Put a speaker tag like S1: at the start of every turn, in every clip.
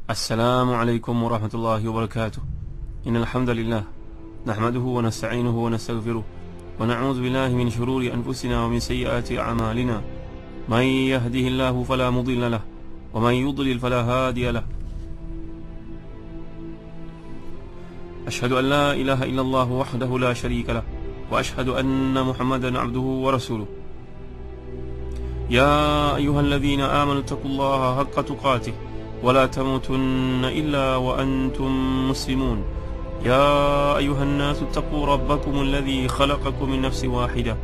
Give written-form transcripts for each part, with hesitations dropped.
S1: السلام عليكم ورحمة الله وبركاته. إن الحمد لله نحمده ونستعينه ونستغفره ونعوذ بالله من شرور أنفسنا ومن سيئات أعمالنا. من يهده الله فلا مضل له ومن يضلل فلا هادي له. أشهد أن لا إله إلا الله وحده لا شريك له وأشهد أن محمدا عبده ورسوله. يا أيها الذين آمنوا اتقوا الله حق تقاته ولا تموتن إلا وأنتم مسلمون. يا أيها الناس اتقوا ربكم الذي خلقكم من نفس واحدة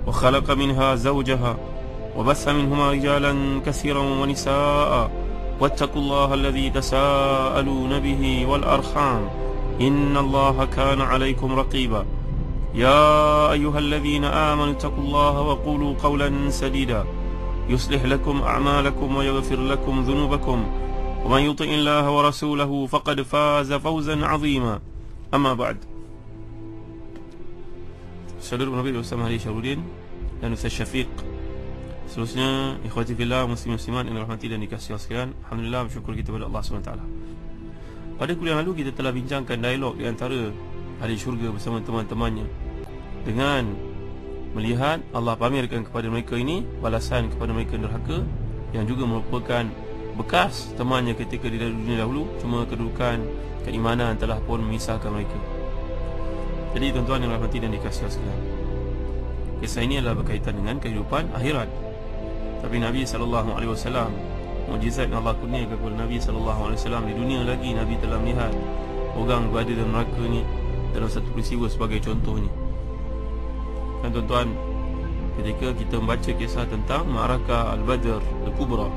S1: وخلق منها زوجها وبث منهما رجالا كثيرا ونساء واتقوا الله الذي تساءلون به والأرحام إن الله كان عليكم رقيبا. يا أيها الذين آمنوا اتقوا الله وقولوا قولا سديدا يصلح لكم أعمالكم ويغفر لكم ذنوبكم ومن يطع الله ورسوله فقد فاز فوزا عظيما. أما بعد. Saudara Nabi bersama Hari Syarudin dan Ustaz Syafiq. Seterusnya ikhwati fillah, muslim-muslimat yang dirahmati dan dikasihi sekalian, alhamdulillah, bersyukur kita kepada Allah SWT. Pada kuliah lalu kita telah bincangkan dialog di antara ahli syurga bersama teman-temannya dengan melihat Allah pamerkan kepada mereka ini balasan kepada mereka neraka yang juga merupakan bekas temannya ketika di dunia dahulu, cuma kedudukan keimanan telah pun memisahkan mereka. Jadi tuan-tuan yang dirahmati dan dikasihi sekalian, kisah ini adalah berkaitan dengan kehidupan akhirat. Tapi Nabi SAW, mukjizat yang Allah kurniakan kepada Nabi SAW, di dunia lagi Nabi telah melihat orang berada dalam neraka ni dalam satu peristiwa sebagai contohnya. Dan tuan-tuan, ketika kita membaca kisah tentang Ma'rakah Al-Badr Al-Kubra,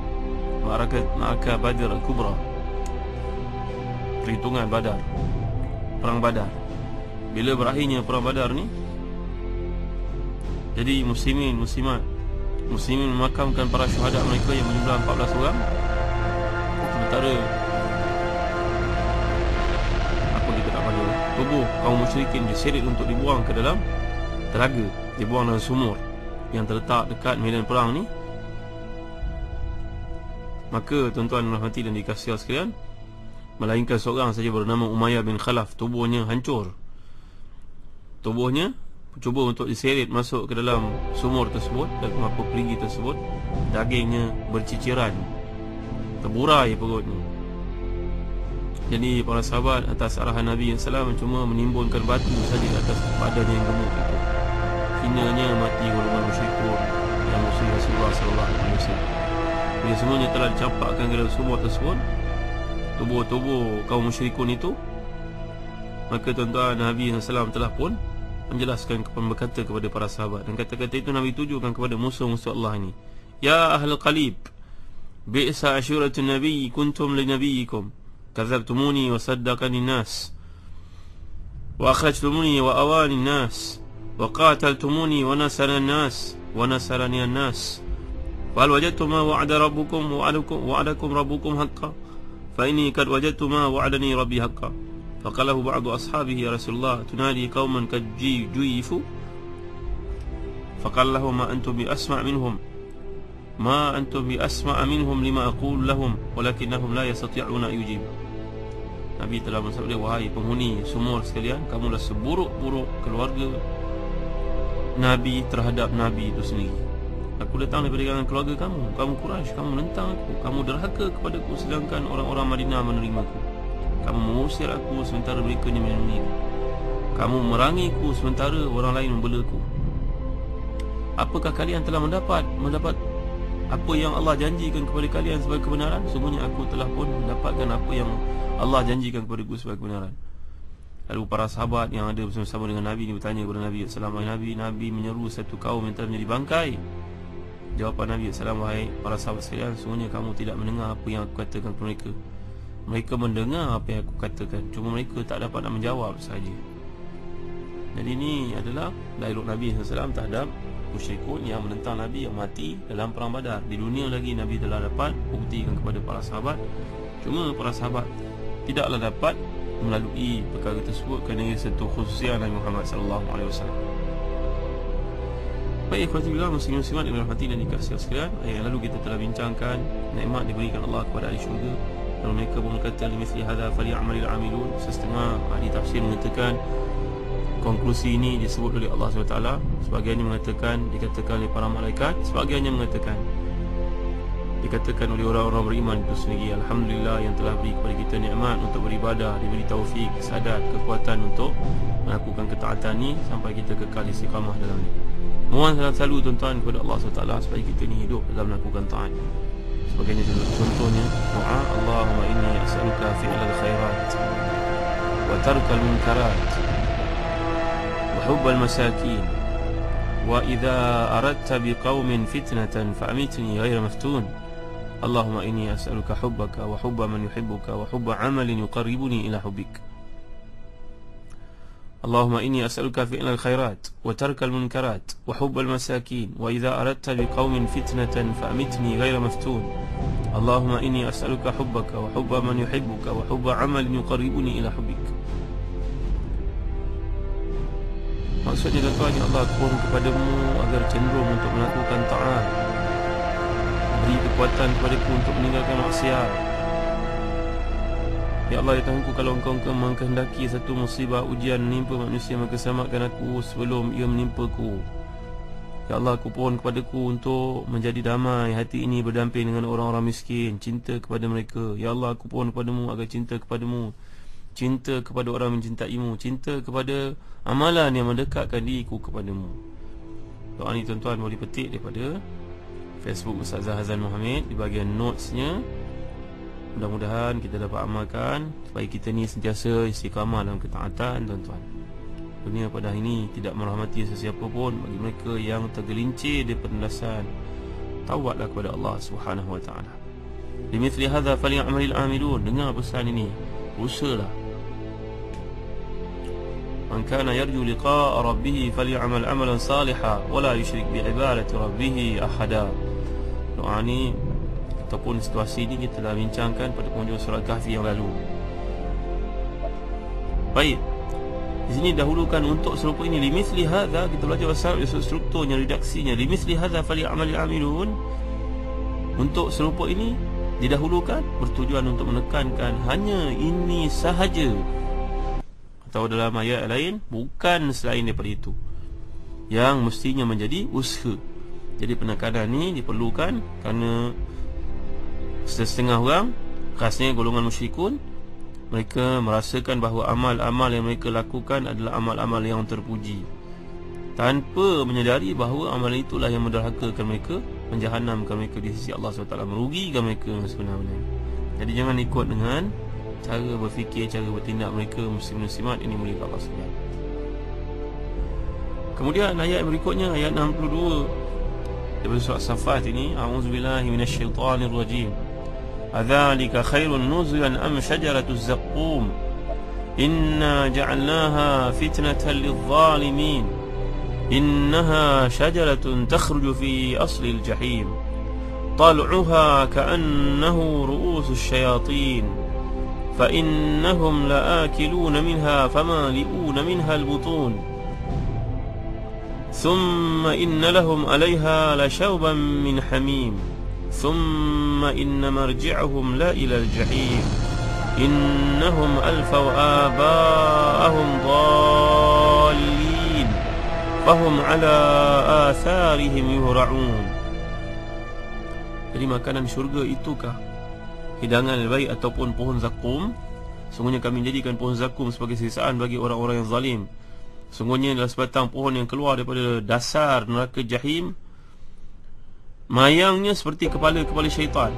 S1: Ma'rakah Badr Al-Kubra, perhitungan Badar, perang Badar. Bila berakhirnya perang Badar ni, jadi muslimin memakamkan para syuhada mereka yang berjumlah 14 orang. Sementara apa kita tak panggil, tubuh kaum musyrikin diseret untuk dibuang ke dalam telaga, dibuang dalam sumur yang terletak dekat medan perang ni. Maka tuan-tuan rahmati dan dikasihi sekalian, melainkan seorang saja bernama Umayyah bin Khalaf, tubuhnya hancur. Tubuhnya cuba untuk diseret masuk ke dalam sumur tersebut, dalam apa perigi tersebut, dagingnya berciciran, terburai perutnya. Jadi para sahabat atas arahan Nabi SAW cuma menimbunkan batu saja di atas badannya yang gemuk itu. Hinanya mati golongan musyrikun yang musuh Rasulullah SAW. Bila semuanya telah dicampakkan ke dalam sumur tersebut, tubuh-tubuh kaum musyrikun itu, maka tuan-tuan, Nabi SAW telah pun menjelaskan, berkata kepada para sahabat, dan kata-kata itu Nabi tujukan kepada musuh-musuh Allah ini. Ya ahlul qalib, bi'sa ashuratun nabi kuntum li nabiyikum, kadzabtumuni wa saddaqani nas, wa akhrajtumuni wa awani nas, wa qataltumuni wa nasarani nas, wa nasarani nas. Fahal wajadtum ma wa'ada rabbukum wa'adakum rabbukum haqqan, fa inni qad wajadtu ma wa'adani rabbi haqqan. Faqalahu ba'du ashabihi, ya Rasulullah, tunadi qauman kad juyifu, faqala lahum ma antum bi asma' minhum lima aqul lahum walakinnahum la yastati'una yujib. Nabi telah bersabda, wahai penghuni sumur sekalian, kamulah seburuk-buruk keluarga Nabi terhadap Nabi itu sendiri. Aku datang daripada kalangan keluarga kamu Quraisy, kamu menentang aku, kamu derhaka kepadaku, sedangkan orang-orang Madinah menerimaku. Kamu mengusir aku sementara mereka ni melindungiku. Kamu merangiku sementara orang lain membelaku. Apakah kalian telah mendapat apa yang Allah janjikan kepada kalian sebagai kebenaran? Sungguhnya aku telah pun mendapatkan apa yang Allah janjikan kepadaku sebagai kebenaran. Lalu para sahabat yang ada bersama-sama dengan Nabi ni bertanya kepada Nabi SAW, Nabi menyeru satu kaum yang telah menjadi bangkai. Jawapan Nabi SAW, wahai para sahabat sekalian, sungguhnya kamu tidak mendengar apa yang aku katakan kepada mereka. Mereka mendengar apa yang aku katakan, cuma mereka tak dapat nak menjawab saja. Jadi ini adalah dialog Nabi SAW terhadap musyrikun yang menentang Nabi, yang mati dalam perang Badar. Di dunia lagi Nabi telah dapat buktikan kepada para sahabat, cuma para sahabat tidaklah dapat melalui perkara tersebut kerana ia satu khususiat Nabi Muhammad SAW. Baik, ikhwatibillah, muslim-muslimat yang dirahmati dan dikasihi sekalian, yang lalu kita telah bincangkan nikmat diberikan Allah kepada ahli syurga Kalau mereka pun berkata limithli hadza falyamalil amilun. Setengah ahli tafsir mengatakan konklusi ini disebut oleh Allah SWT. Sebahagiannya mengatakan dikatakan oleh para malaikat, sebahagiannya mengatakan dikatakan oleh orang-orang beriman itu sendiri. Alhamdulillah yang telah beri kepada kita nikmat untuk beribadah, diberi taufik, sadat, kekuatan untuk melakukan ketaatan ini sampai kita kekal istiqamah dalam ini. Mohon selalu tuan-tuan kepada Allah SWT supaya kita ni hidup dalam melakukan taat. Sebagainya contohnya doa, Allahumma inni as'aluka fi'lal khairat wa tarkal munkarat wa hubbal masakin wa idza aradta biqaumin fitnatan fa'amitni ghayra maftun. Allahumma inni as'aluka hubbaka wa hubba man yuhibbuka wa hubba 'amalin yuqarribuni ila hubbik. Allahumma inni as'aluka fi'lal khairat wa tarkal munkarat wa hubbal masakin wa idza aradta biqaumin fitnatan fa'amitni ghayra maftun. Allahumma inni as'aluka hubbaka wa hubba man yuhibbuka wa hubba 'amalin yuqarribuni ila hubbik. Maksudnya tuan-tuan, ya Allah, aku mohon kepadamu agar cenderung untuk melakukan taat, beri kekuatan kepadaku untuk meninggalkan maksiat. Ya Allah, ya Tuhanku, kalau engkau mengkehendaki satu musibah ujian menimpa manusia, maka selamatkan aku sebelum ia menimpaku. Ya Allah, aku pohon kepadaku untuk menjadi damai hati ini berdamping dengan orang-orang miskin, cinta kepada mereka. Ya Allah, aku pohon kepadamu agar cinta kepadamu, cinta kepada orang mencintaimu, cinta kepada amalan yang mendekatkan diriku kepadamu. Doa ni tuan-tuan boleh petik daripada Facebook Ustazah Hazan Muhammad di bahagian notesnya. Mudah-mudahan kita dapat amalkan supaya kita ni sentiasa istiqamah dalam ketaatan tuan-tuan. Dunia pada hari ini tidak merahmati sesiapa pun. Bagi mereka yang tergelincir di pendasan, tawaklah kepada Allah Subhanahu wa taala. Limithli hadza falyamalil amilun. Dengar pesan ini, usahalah. Man kana yarju liqa'a rabbih falyamal amalan salihan wa la yusyrik bi ibadati rabbih ahada. Doa ni ataupun situasi ini kita telah bincangkan pada penghujung surah Kahfi yang lalu. Baik, di sini dahulukan untuk serupa ini limithli hadza, kita belajar pasal strukturnya, redaksinya. Limithli hadza falyamalil amilun. Untuk serupa ini didahulukan bertujuan untuk menekankan hanya ini sahaja, atau dalam ayat lain bukan selain daripada itu yang mestinya menjadi usaha. Jadi penekanan ni diperlukan kerana setengah orang, khasnya golongan musyrikun, mereka merasakan bahawa amal-amal yang mereka lakukan adalah amal-amal yang terpuji, tanpa menyedari bahawa amalan itulah yang menderhakakan mereka, menjahanamkan mereka di sisi Allah SWT, merugikan mereka sebenarnya. Jadi jangan ikut dengan cara berfikir, cara bertindak mereka muslim-muslimat ini mulia Allah SWT. Kemudian ayat berikutnya, ayat 62 daripada surah Safat ini, a'udzubillahi minasyaitonirrajim. Adzalika khairun nuzulan am syajaratuz zaqqum inna ja'alnaha fitnatan lidh-dhalimin innaha syajaratun takhruju fi aslil jahim tal'uha ka'annahu ru'usus syayatin fa innahum la'akiluna minha famali'una minha al-butun thumma inna lahum 'alayha lashawban min hamim thumma inna marji'ahum la ila al-jahim innahum alfaw aba'ahum dallin fahum ala atharihim yuhra'un. Jadi makanan syurga itukah hidangan yang baik ataupun pohon zakum? Sungguhnya kami jadikan pohon zakum sebagai sisaan bagi orang-orang yang zalim. Sungguhnya adalah sebatang pohon yang keluar daripada dasar neraka jahim, mayangnya seperti kepala-kepala syaitan.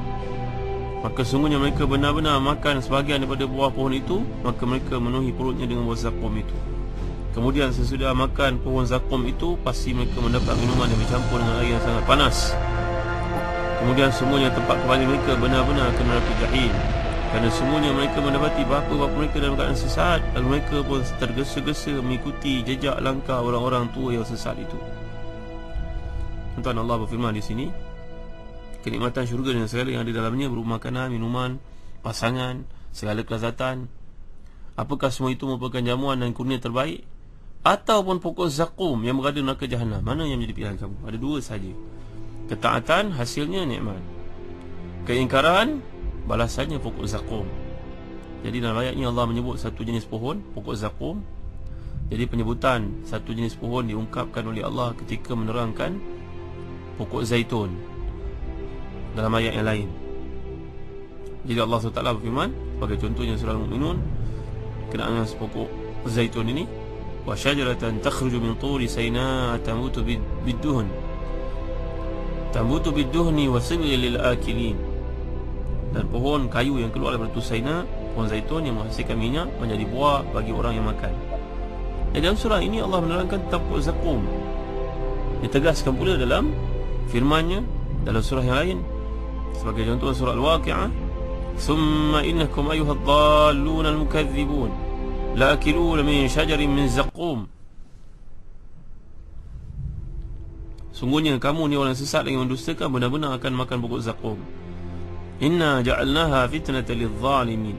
S1: Maka sungguhnya mereka benar-benar makan sebahagian daripada buah pohon itu, maka mereka memenuhi perutnya dengan buah zakum itu. Kemudian sesudah makan pohon zakum itu, pasti mereka mendapat minuman yang bercampur dengan air yang sangat panas. Kemudian sungguhnya tempat kembali mereka benar-benar ke neraka jahim, kerana sungguhnya mereka mendapati bapa-bapa mereka dalam keadaan sesat, lalu mereka pun tergesa-gesa mengikuti jejak langkah orang-orang tua yang sesat itu. Tuan Allah berfirman di sini, kenikmatan syurga dan segala yang ada dalamnya berupa makanan, minuman, pasangan, segala kelazatan. Apakah semua itu merupakan jamuan dan kurnia terbaik, ataupun pokok zakum yang berada neraka jahanam? Mana yang menjadi pilihan kamu? Ada dua saja. Ketaatan hasilnya nikmat, keingkaran balasannya pokok zakum. Jadi dalam ayat ini Allah menyebut satu jenis pohon, pokok zakum. Jadi penyebutan satu jenis pohon diungkapkan oleh Allah ketika menerangkan pokok zaitun dalam ayat yang lain. Jadi Allah SWT berfirman sebagai contohnya surah Al-Mu'minun kenaan dengan pokok zaitun ini, wa syajaratan takhruju min turi sayna tamutu bid-duhn wa sibghil lil akilin. Dan pohon kayu yang keluar daripada Tusaina, pohon zaitun yang menghasilkan minyak menjadi buah bagi orang yang makan. Jadi dalam surah ini Allah menerangkan tentang pokok zakum. Ditegaskan pula dalam firman-Nya dalam surah yang lain. Sebagai contoh surah Al-Waqi'ah, "Tsumma innakum ayyuhad dhallun al-mukadzibun la'akiluna min syajarin min zaqqum." Sungguhnya kamu ni orang sesat yang mendustakan benar-benar akan makan pokok zakum. Inna ja'alnaha fitnatan lidh-dhalimin.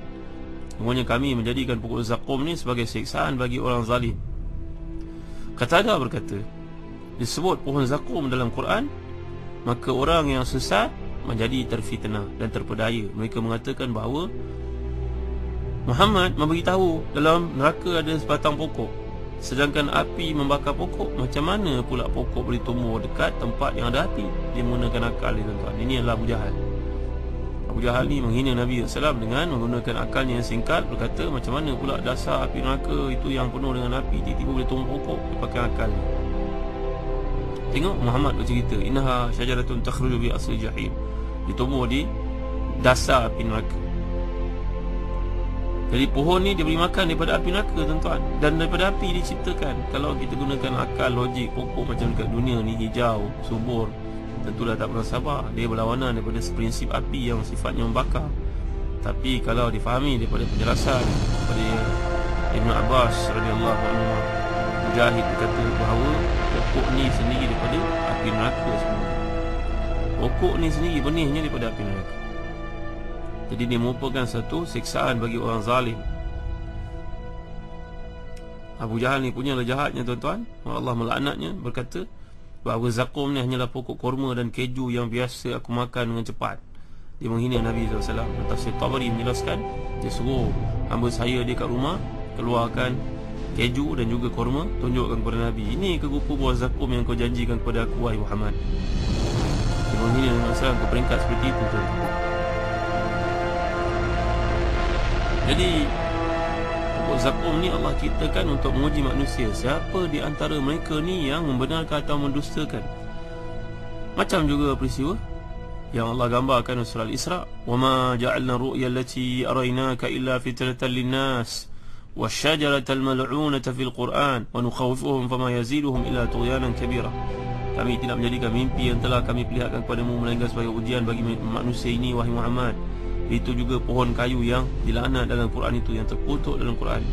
S1: Sungguhnya kami menjadikan pokok zakum ni sebagai siksaan bagi orang zalim. Qatadah berkata, disebut pohon zakum dalam Quran, maka orang yang sesat menjadi terfitnah dan terpedaya. Mereka mengatakan bahawa Muhammad memberitahu dalam neraka ada sebatang pokok, sedangkan api membakar pokok. Macam mana pula pokok boleh tumbuh dekat tempat yang ada api? Dia menggunakan akal dia, tuan-tuan. Ini adalah Abu Jahal. Abu Jahal ni menghina Nabi SAW dengan menggunakan akalnya yang singkat. Berkata macam mana pula dasar api neraka itu yang penuh dengan api tiba-tiba boleh tumbuh pokok? Dia pakai akal ni. Tengok Muhammad bercerita, innaha syajaratun takhruju bi asli jahim. Ditumbuh di dasar api neraka. Jadi pohon ni dia boleh makan daripada api neraka, tuan-tuan. Dan daripada api diciptakan. Kalau kita gunakan akal logik, pokok macam dekat dunia ni hijau, subur, tentulah tak pernah sabar. Dia berlawanan daripada prinsip api yang sifatnya membakar. Tapi kalau difahami daripada penjelasan daripada Ibn Abbas radhiyallahu anhu, Mujahid berkata bahawa pokok ni sendiri daripada api neraka sebenarnya. Pokok ni sendiri benihnya daripada api neraka. Jadi dia merupakan satu siksaan bagi orang zalim. Abu Jahal ni punya jahatnya, tuan-tuan. Allah melaknatnya, berkata bahawa zakum ni hanyalah pokok korma dan keju yang biasa aku makan dengan cepat. Dia menghina Nabi SAW. Tafsir Tabari menjelaskan, dia suruh hamba saya dia kat rumah keluarkan keju dan juga korma, tunjukkan kepada Nabi, ini ke rupa buah zakum yang kau janjikan kepada aku, wahai Muhammad. Dia menghina Nabi SAW ke peringkat seperti itu, tuan-tuan. Jadi pokok zakum ni Allah ciptakan untuk menguji manusia. Siapa di antara mereka ni yang membenarkan atau mendustakan. Macam juga peristiwa yang Allah gambarkan dalam surah Al-Isra, "Wama ja'alna ru'ya allati araynaka illa fitnatan lin-nas wasyajaratal mal'unata fil Qur'an wa nukhawifuhum fama yaziduhum illa tughyanan kabira." Kami tidak menjadikan mimpi yang telah kami perlihatkan kepadamu melainkan sebagai ujian bagi manusia ini, wahai Muhammad. Itu juga pohon kayu yang dilaknat dalam Quran itu, yang terkutuk dalam Quran.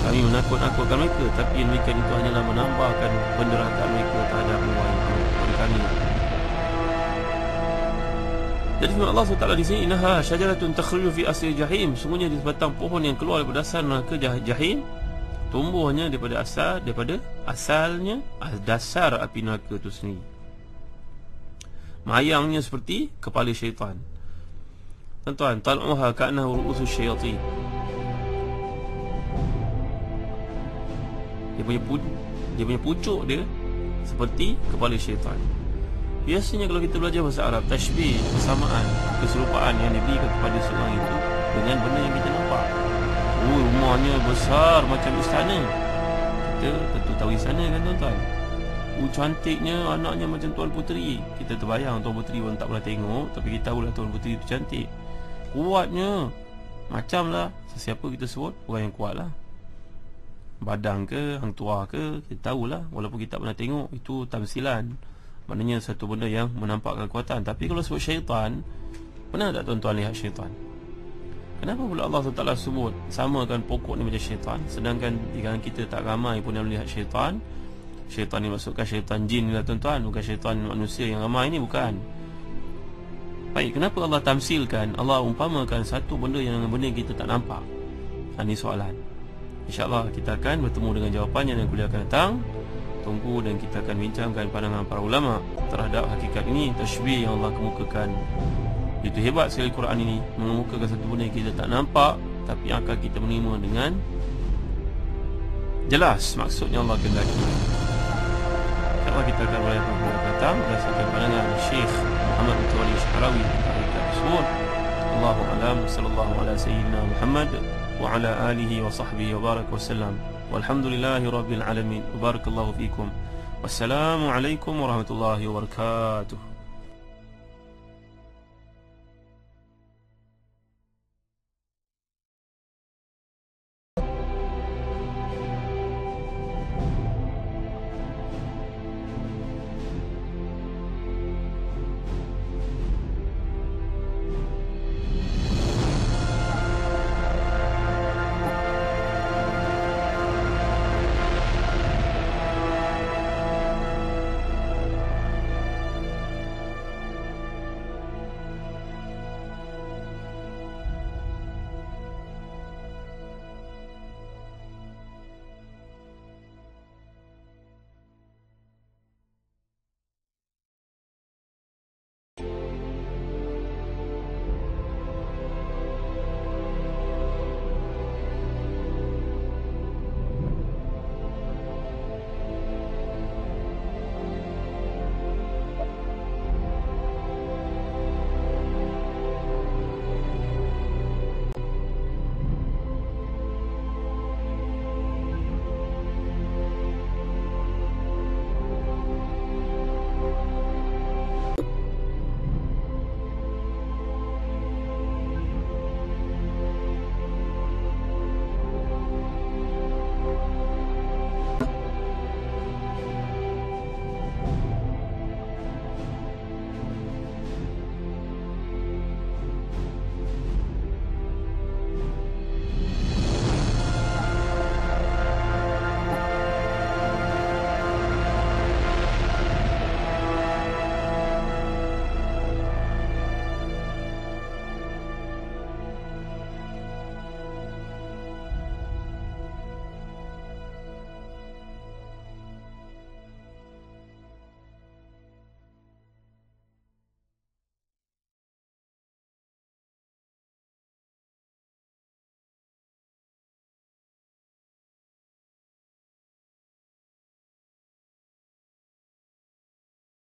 S1: Kami menakut-nakutkan mereka, tapi yang mereka itu hanyalah menambahkan penderitaan mereka terhadap kami. Jadi firman Allah SWT di sini, innaha syajaratun takhruju fi asli jahim. Sungguhnya di sebatang pohon yang keluar daripada dasar neraka jahim, tumbuhnya daripada asalnya dasar api neraka itu sendiri. Mayangnya seperti kepala syaitan. Tuan-tuan, tal'uha ka'annahu ru'usus syayatin. Dia punya pucuk dia seperti kepala syaitan. Biasanya kalau kita belajar bahasa Arab, tashbih, persamaan, keserupaan yang diberikan kepada seorang itu dengan benda yang kita nampak. Rumahnya besar macam istana. Kita tentu tahu istana kan, tuan-tuan. Cantiknya, anaknya macam Tuan Puteri. Kita terbayang Tuan Puteri orang tak pernah tengok, tapi kita tahulah Tuan Puteri itu cantik. Kuatnya macamlah sesiapa kita sebut orang yang kuat lah. Badang ke, hang tua ke, kita tahulah. Walaupun kita tak pernah tengok, itu tamsilan, maknanya satu benda yang menampakkan kekuatan. Tapi kalau sebut syaitan, pernah tak tuan-tuan lihat syaitan? Kenapa pula Allah SWT sebut samakan pokok ni macam syaitan, sedangkan di kalangan kita tak ramai pun yang melihat syaitan? Syaitan ni maksudkan syaitan jin ni lah, tuan-tuan, bukan syaitan manusia yang ramai ni, bukan. Baik, kenapa Allah tamsilkan, Allah umpamakan satu benda yang kita tak nampak? Ini soalan. InsyaAllah kita akan bertemu dengan jawapannya dan kuliah akan datang. Tunggu dan kita akan bincangkan pandangan para ulama terhadap hakikat ini, tashbih yang Allah kemukakan Itu hebat sekali Quran ini, mengemukakan satu benda yang kita tak nampak tapi akan kita menerima dengan jelas maksudnya Allah kehendaki. InsyaAllah kita akan mulai pada datang berdasarkan pandangan Syekh Muhammad Mutawalli Syahrawi dari kitab Usul. Allahu a'lam, sallallahu ala sayyidina Muhammad wa ala alihi wa sahbihi wa baraka wa sallam. Walhamdulillahi rabbil alamin. Barakallahu fikum. Wassalamu alaikum warahmatullahi wabarakatuh.